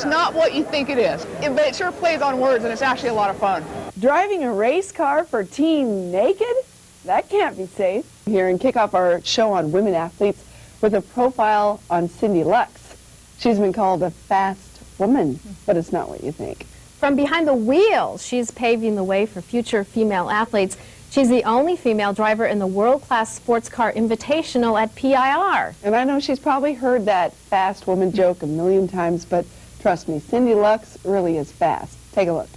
not what you think it is. But it sure plays on words, and it's actually a lot of fun. Driving a race car for Team NayKid? That can't be safe. Here and kick off our show on women athletes with a profile on Cindi Lux. She's been called a fast woman, but it's not what you think. From behind the wheel, she's paving the way for future female athletes. She's the only female driver in the World-Class Sports Car Invitational at PIR. And I know she's probably heard that fast woman joke a million times, but trust me, Cindi Lux really is fast. Take a look.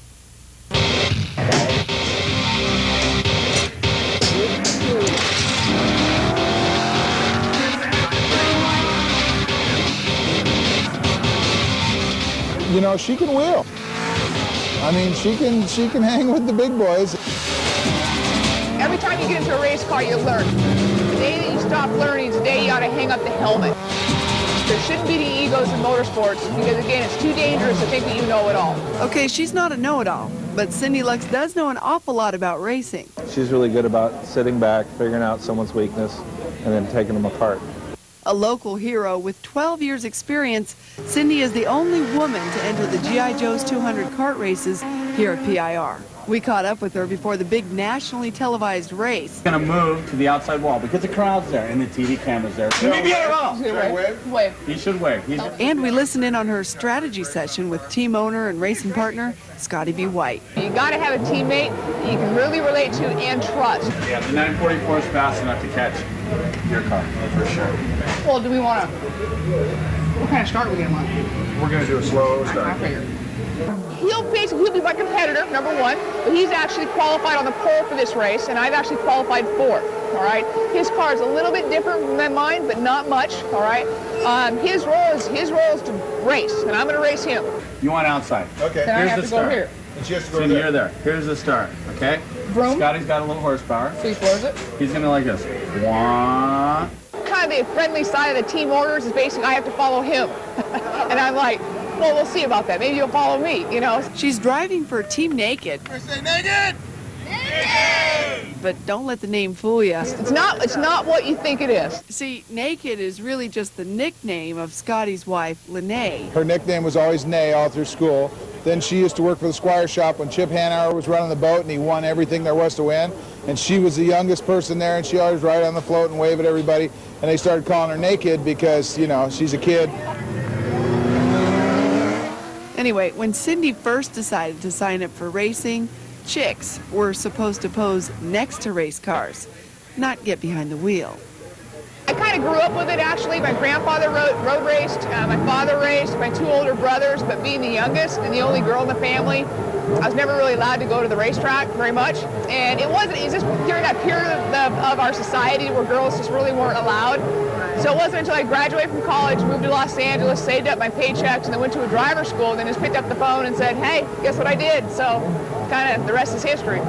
You know, she can wheel. I mean, she can hang with the big boys. Every time you get into a race car, you learn. The day that you stop learning is the day you ought to hang up the helmet. There shouldn't be any egos in motorsports because, again, it's too dangerous to think that you know it all. Okay, she's not a know-it-all, but Cindi Lux does know an awful lot about racing. She's really good about sitting back, figuring out someone's weakness, and then taking them apart. A local hero with 12 years experience, Cindi is the only woman to enter the G.I. Joe's 200 kart races here at PIR. We caught up with her before the big nationally televised race. Going to move to the outside wall because the crowd's there and the TV camera's there. Should he be at all? Wave. He should wave. And we listened in on her strategy session with team owner and racing partner, Scotty White. You got to have a teammate that you can really relate to and trust. Yeah, the 944 is fast enough to catch your car, for sure. Well, do we want to... What kind of start are we going to want? We're going to do a slow start. I figured. He'll be my competitor, number one, but he's actually qualified on the pole for this race, and I've actually qualified fourth, all right? His car is a little bit different than mine, but not much, all right? His role is to race, and I'm going to race him. You want outside. Okay. Then I Here's have the to start. go here. And she has to go So there. you're there. Here's the start, okay? Vroom. Scotty's got a little horsepower. So he floors it. He's going to like this. One. Kind of the friendly side of the team orders is basically I have to follow him. And I'm like, well, we'll see about that. Maybe you'll follow me, you know. She's driving for Team NayKid. Say NayKid! But don't let the name fool you. It's not what you think it is. See, NayKid is really just the nickname of Scotty's wife, Lene. Her nickname was always Nay all through school. Then she used to work for the Squire shop when Chip Hanauer was running the boat and he won everything there was to win. And she was the youngest person there and she always ride on the float and wave at everybody. And they started calling her NayKid because, you know, she's a kid. Anyway, when Cindi first decided to sign up for racing, chicks were supposed to pose next to race cars, not get behind the wheel. I kind of grew up with it, actually. My grandfather road raced, my father raced, my two older brothers, but being the youngest and the only girl in the family, I was never really allowed to go to the racetrack very much. And it's just during that period of our society where girls just really weren't allowed. So it wasn't until I graduated from college, moved to Los Angeles, saved up my paychecks, and then went to a driver's school, and then just picked up the phone and said, hey, guess what I did? So kind of the rest is history.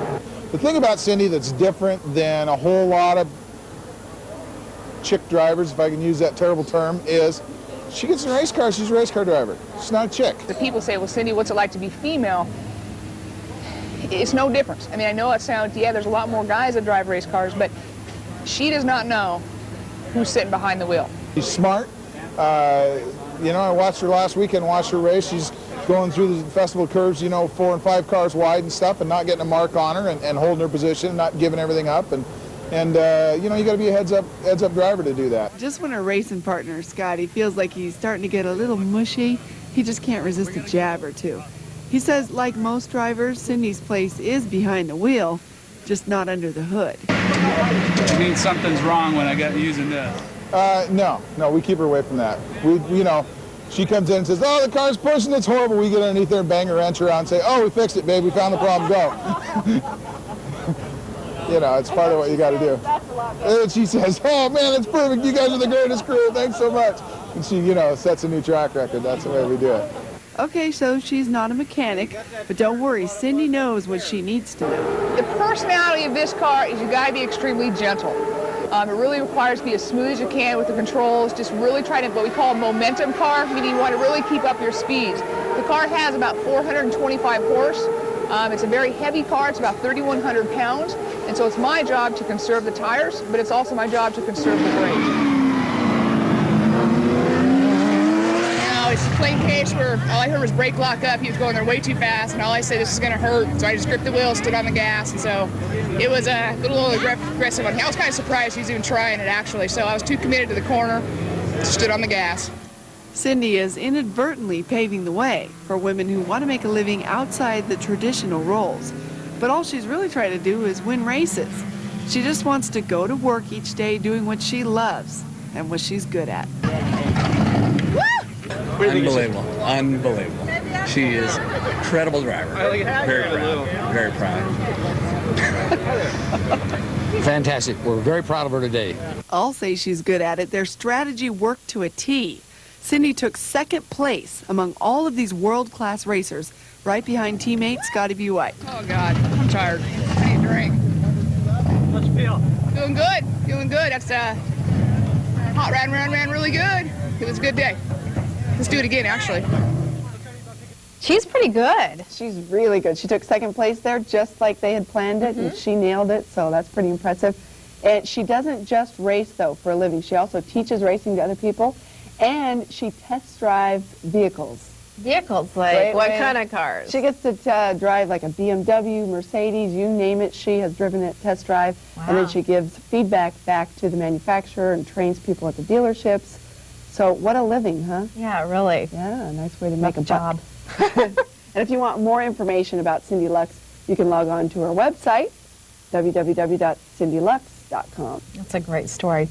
The thing about Cindi that's different than a whole lot of chick drivers, if I can use that terrible term, is she gets in a race car, she's a race car driver. She's not a chick. The people say, well, Cindi, what's it like to be female? It's no difference. I mean, I know it sounds, yeah, there's a lot more guys that drive race cars, but she does not know who's sitting behind the wheel. She's smart. You know, I watched her last weekend, watched her race. She's going through the festival curves, you know, 4 and 5 cars wide and stuff, and not getting a mark on her and holding her position, not giving everything up. And you know, you got to be a heads up driver to do that. Just when a racing partner, Scotty, feels like he's starting to get a little mushy, he just can't resist a jab or two. He says, like most drivers, Cindi's place is behind the wheel, just not under the hood. It means something's wrong when I got using this. No, we keep her away from that. You know, she comes in and says, oh, the car's pushing, it's horrible. We get underneath there and bang her wrench around and say, oh, we fixed it, babe, we found the problem, go. You know, it's part of what you got to do. And she says, oh, man, that's perfect. You guys are the greatest crew. Thanks so much. And she, you know, sets a new track record. That's the way we do it. Okay, so she's not a mechanic, but don't worry, Cindi knows what she needs to know. The personality of this car is you got to be extremely gentle. It really requires to be as smooth as you can with the controls, just really try to, what we call a momentum car, meaning you want to really keep up your speeds. The car has about 425 horse. It's a very heavy car, it's about 3,100 pounds, and so it's my job to conserve the tires, but it's also my job to conserve the brakes. Now it's plane case where all I heard was brake lock up. He was going there way too fast, and all I said, this is going to hurt. So I just gripped the wheel, stood on the gas, and so it was a little aggressive on him. I was kind of surprised he was even trying it, actually. So I was too committed to the corner, stood on the gas. Cindy is inadvertently paving the way for women who want to make a living outside the traditional roles. But all she's really trying to do is win races. She just wants to go to work each day doing what she loves and what she's good at. Unbelievable. Unbelievable. She is an incredible driver. Very proud. Very proud. Fantastic. We're very proud of her today. All say she's good at it. Their strategy worked to a T. Cindy took second place among all of these world-class racers, right behind teammate Scotty White. Oh, God, I'm tired. I need a drink. How's it feel? Feeling good. Feeling good. That's hot ran really good. It was a good day. Let's do it again, actually. She's pretty good. She's really good. She took second place there just like they had planned it, and she nailed it, so that's pretty impressive. And she doesn't just race, though, for a living. She also teaches racing to other people, and she test drives vehicles. Vehicles, like Right, what right. kind of cars? She gets to drive like a BMW, Mercedes, you name it. She has driven it test drive, and then Wow. she gives feedback back to the manufacturer and trains people at the dealerships. So what a living, huh? Yeah, really. Yeah, a nice way to make a job. buck. And if you want more information about Cindi Lux, you can log on to her website, www.cindylux.com. That's a great story.